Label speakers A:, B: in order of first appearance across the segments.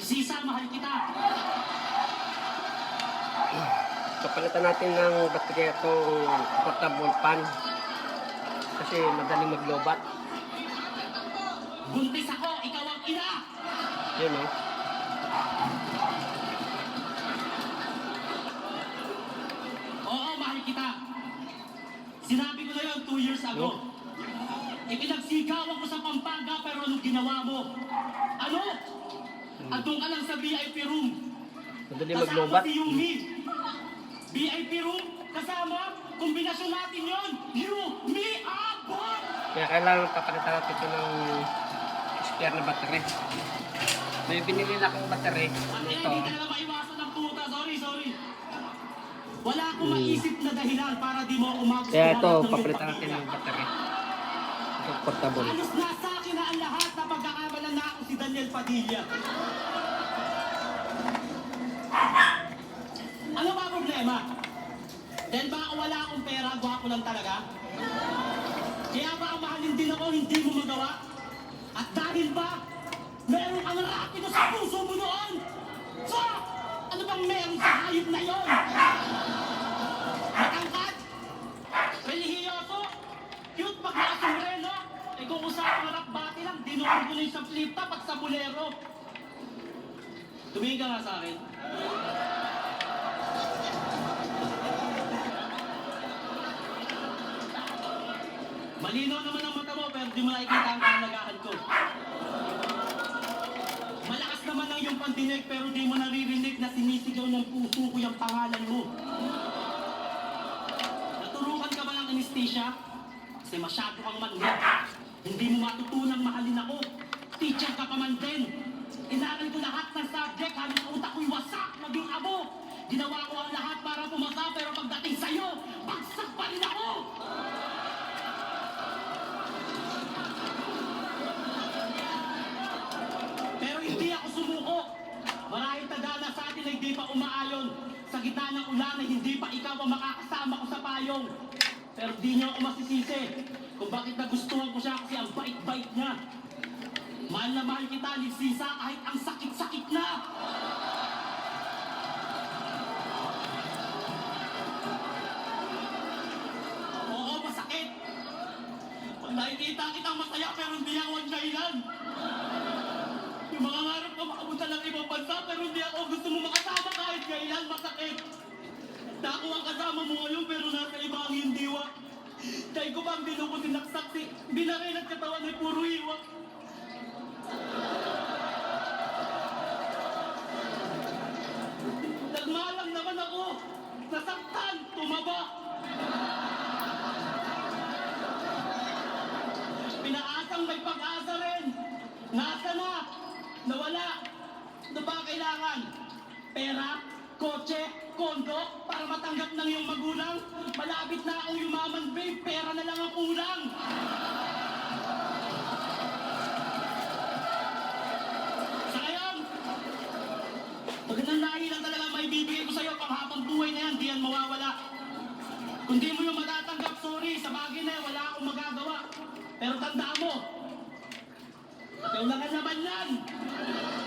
A: Sisa, mahal kita.
B: Kapalitan natin ng baterya itong portable pan. Kasi madaling maglobat.
A: Buntis ako, ikaw ang ina.
B: Yun o.
A: Oo, mahal kita. Sinabi ko na yun 2 years ago. Ipinagsigawan ko sa Pampanga pero anong ginawa mo? Ano? Andun ka lang sa VIP room.
B: Madaling
A: Kasama
B: maglobat.
A: si Yumi. VIP room, kasama, kombinasyon natin yun. You, me, abot!
B: Kaya kailangan papalitan natin ito ng spare na battery. May binili na akong battery.
A: At
B: Ito.
A: hindi ka na maiwasan ng puta. Sorry. Wala akong maisip na dahilan para di mo umagustuhan.
B: Kaya ito,
A: ng iyong
B: papalitan natin
A: pamilya.
B: ng battery. Ito portable.
A: Halos nasa akin na ang lahat na pagkakabalan na ako si Daniel Padilla. Ano ba ang problema? Dahil ba wala akong pera, gwapo lang talaga? Kaya ba ang mahalin din ako, hindi mo magawa? At dahil ba, meron kang rapido sa puso mo noon? So, ano bang meron sa hayop na yon? Matangkad? Relihiyoso? Cute pag nakasumbrelo? Eh kung usapang rakbati lang, dinuon ko na yung sa flip top at sa bolero. Tumingin ka nga sa akin. Malinaw naman ang mata mo, pero di mo nakikita ang kahalagahan ko. Malakas naman ang iyong pandinig, pero di mo naririnig na sinisigaw ng puso ko yung pangalan mo. Naturukan ka ba ng anesthesia? Kasi masyado kang manhid. Hindi mo matutunang mahalin ako. Teacher ka pa man din. Inaral ko lahat ng subject, halos utak ko'y wasak, maging abo. Ginawa ko ang lahat para pumasa, pero pagdating sa'yo, bagsak pa rin ako! Pero hindi ako sumuko. Marahil tagana sa atin ay di pa umaayon. Sa gitna ng ulan ay hindi pa ikaw ang makakasama ko sa payong. Pero di niyo ako masisisi kung bakit nagustuhan ko siya kasi ang bait-bait niya. Mahal na mahal kita, Lisisa, kahit ang sakit-sakit na. Oo, masakit. Pag nakikita kitang masaya pero hindi ako ang dahilan. Yung mga ngarap ko makapunta ng ibang bansa pero hindi ako gusto mo makasama kahit kailan masakit. Na ako ang kasama mo ngayon pero nasa iba ang iyong diwa. Dahil ko ba ang dinuko sinaksaksi, binarin at katawan ay puro iwa. Nagmalang naman ako, nasaktan, tumaba. Pinaasang may pag-asa rin. Nasa na? Nawala. Ano ba kailangan? Pera? Kotse? Kondo? Para matanggap ng iyong magulang? Malapit na akong yumaman, babe. Pera na lang ang kulang. Sa ngayon, magandang lahi lang talaga may bibigay ko sa'yo. Panghabang buhay na yan, di yan mawawala. Kung di mo yung matatanggap, sorry. Sa bagay na yan, wala akong magagawa. Pero tandaan mo, ikaw lang ang naman yan.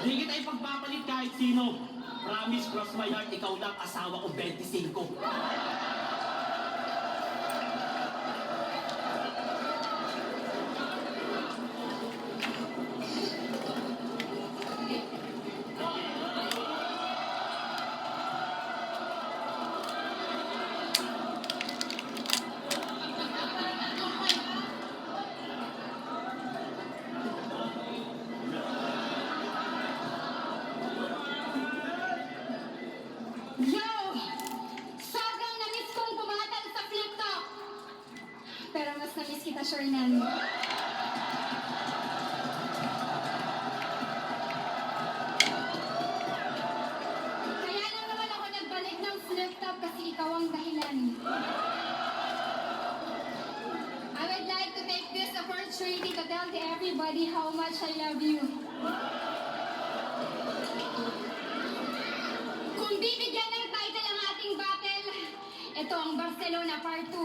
A: Hindi kita ipagpapalit kahit sino. Promise, cross my heart, ikaw lang asawa ko 25.
C: Yo! Sobrang na-miss kong pumatag sa flip top! Pero mas na-miss kita, Shernan. Kaya lang naman ako nagbalik ng flip top kasi ikaw ang dahilan. I would like to take this opportunity to tell to everybody how much I love you. Kung bibigyan ng title ang ating battle, ito ang Barcelona Part 2.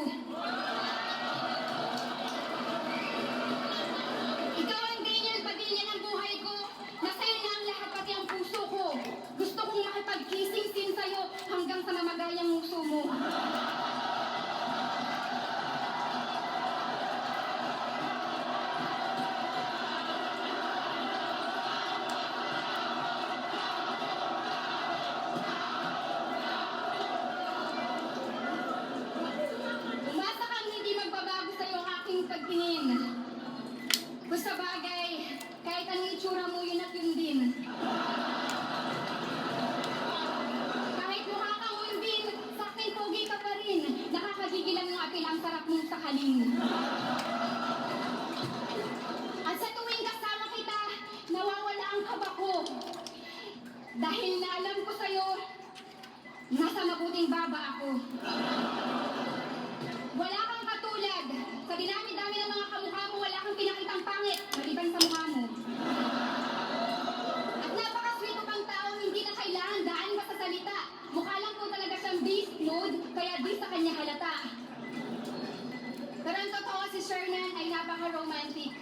C: Ikaw ang Daniel Padilla ng buhay ko. Nasa'yo na ang lahat, pati ang puso Dahil na alam ko sa'yo, nasa mabuting baba ako. Wala kang katulad. Sa dinami-dami ng mga kamukha mo, wala kang pinakitang pangit, maliban sa mukha mo. At napaka-sweet mo pang tao, hindi na kailangan daan pa sa salita. Mukha lang po talaga siyang beast mode, kaya di sa kanya halata. Pero ang totoo, si Shernan ay napaka-romantic.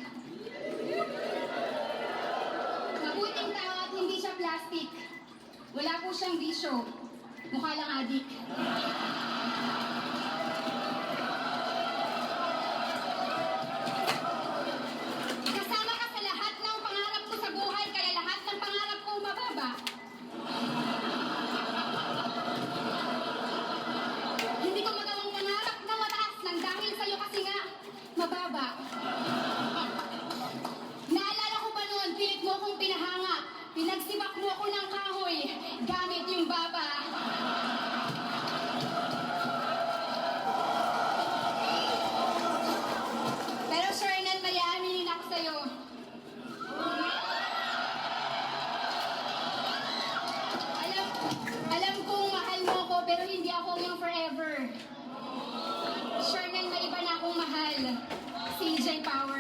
C: Mabuting tao at hindi siya plastic. Wala po siyang bisyo. Mukha lang adik. Kasama ka sa lahat ng pangarap ko sa buhay, kaya lahat ng pangarap ko mababa. Hindi ko magawang mangarap na mataas nang dahil sa'yo kasi nga mababa. Naalala ko pa noon, pilit mo akong pinahanga. Pinagsibak mo ako ng kahoy gamit yung baba. Pero Shernan, may aaminin ako sa'yo. Alam kong mahal mo ako, pero hindi ako yung forever. Shernan, may iba na akong mahal. CJ Power.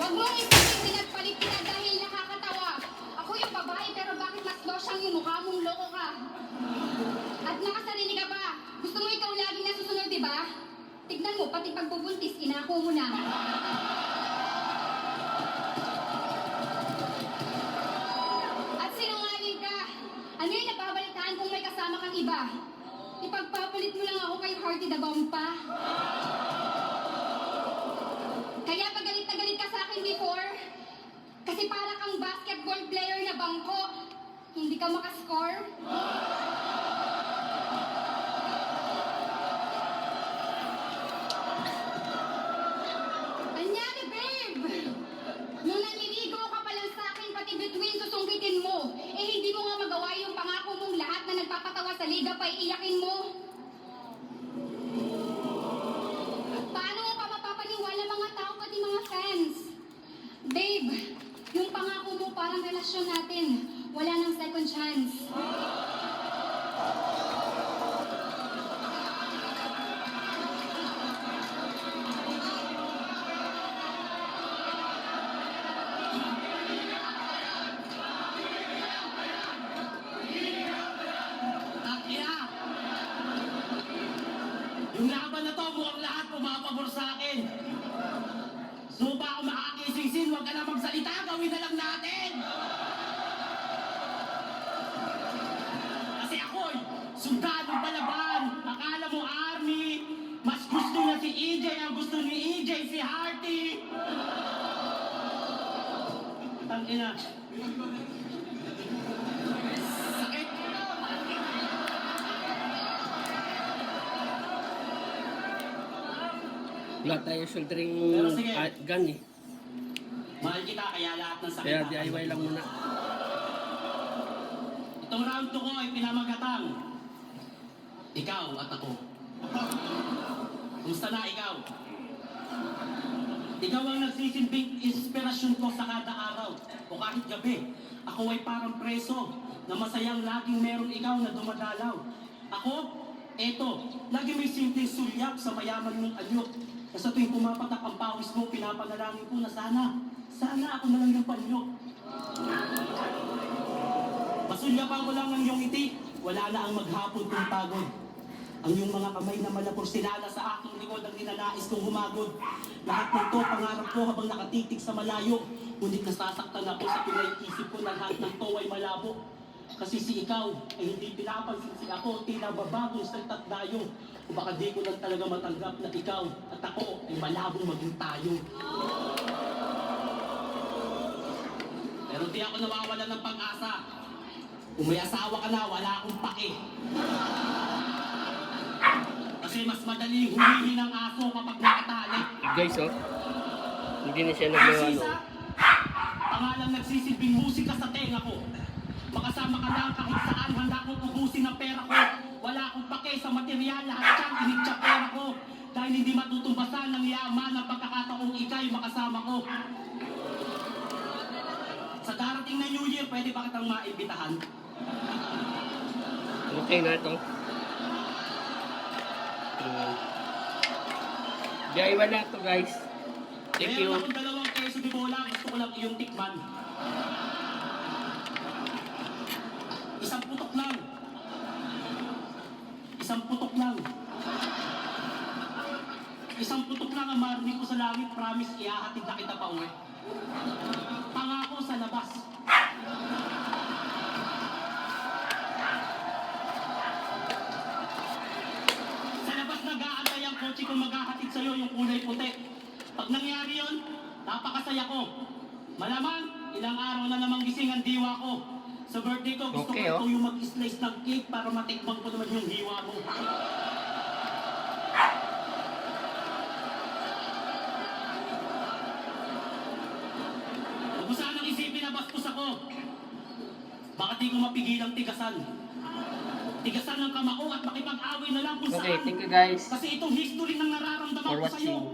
C: Huwag mong isipin pinagpalit kita dahil nakakatawa. Ako yung babae, pero bakit mas losyang yung mukha mong loko ka? At nakasarili ka pa. Gusto mo ikaw laging nasusunod, di ba? Tignan mo, pati pagbubuntis, inako mo na. At sinungaling ka. Ano yung napabalitaan kung may kasama kang iba? Ipagpapalit mo lang ako kay Hearty the Bomba. Kaya pag galit na galit ka sa akin before, kasi para kang basketball player na bangko, hindi ka makascore. Anyari, babe! Nung nanliligo ka pa lang sa akin, pati between susungkitin mo, eh hindi mo nga magawa yung pangako mong lahat na nagpapatawa sa liga pa iiyakin mo. Paano mo pa mapapaniwala mga tao pati mga fans? Babe, yung pangako mo parang relasyon natin. Wala nang second chance.
A: Takya! Yung laban na to, mukhang lahat pumapabor sa akin. So ba ako makakisingsin, huwag ka na magsalita, gawin na lang natin! Kasi ako'y sundalong palaban. Akala mo army, mas gusto niya si EJ, ang gusto ni EJ si Hearty. Tangina. Sakit.
B: Wala tayo shouldering
A: Pero sige.
B: gun eh.
A: Mahal kita, kaya lahat ng sakit.
B: Kaya DIY lang muna.
A: Itong round 2 ko ay pinamagatang. Ikaw at ako. Kumusta na ikaw? Ikaw ang nagsisilbing inspirasyon ko sa kada araw o kahit gabi. Ako ay parang preso na masayang laging meron ikaw na dumadalaw. Ako, eto, lagi may simpleng sulyap sa mayaman mong anyo. Na sa tuwing pumapatak ang pawis mo, pinapanalangin ko na sana ako na lang yung panyo. Masulyapan ko lang ang iyong ngiti, wala na ang maghapon kong pagod. Ang iyong mga kamay na malapursinala sa aking likod ang ninanais kong humagod. Lahat ng to, pangarap ko habang nakatitig sa malayo. Ngunit nasasaktan ako sa pinaiisip ko na lahat ng to ay malabo. Kasi si ikaw ay hindi pinapansin, si ako tila babagong saltat dayo. O baka di ko lang talaga matanggap na ikaw at ako ay malabong maging tayo. Pero di ako nawawala ng pag-asa. Kung may asawa ka na, wala akong pake. Kasi mas madaling humihin ng aso kapag nakatali.
B: Guys, oh. Hindi na siya nagawa, no?
A: Sisa, pangalang nagsisilbing musika sa tenga ko. Makasama ka lang kahit saan, handa kong ubusin ang pera ko. Wala akong sa material, lahat yan, initsapera ko. Dahil hindi matutumbasan ng yaman ng pagkakataong ikay makasama ko. Sa darating na New Year, pwede ba kitang maimbitahan?
B: Okay na ito. DIY na ito guys. Thank you.
A: Meron akong dalawang keso de bola, gusto ko lang iyong tikman. Isang putok lang. Isang putok lang. Isang putok lang ang marinig ko sa langit. Promise, ihahatid na kita pa uwi. Pangako sa labas. Sa labas nag-aantay ang kotse kung maghahatid sa'yo yung kulay puti. Pag nangyari yun, napakasaya ko. Malamang, ilang araw na namang gising ang diwa ko. Sa birthday ko, gusto
B: Okay,
A: ko ito yung mag-slice ng cake para matikman ko naman yung hiwa mo. Huwag mo sanang isipin na bastos ako. Bakit di ko mapigilang tigasan? Tigasan ng kamao at makipag-away na lang kung
B: Okay,
A: saan.
B: thank you guys
A: Kasi itong history ng nararamdaman
B: for
A: ko sa'yo.
B: watching.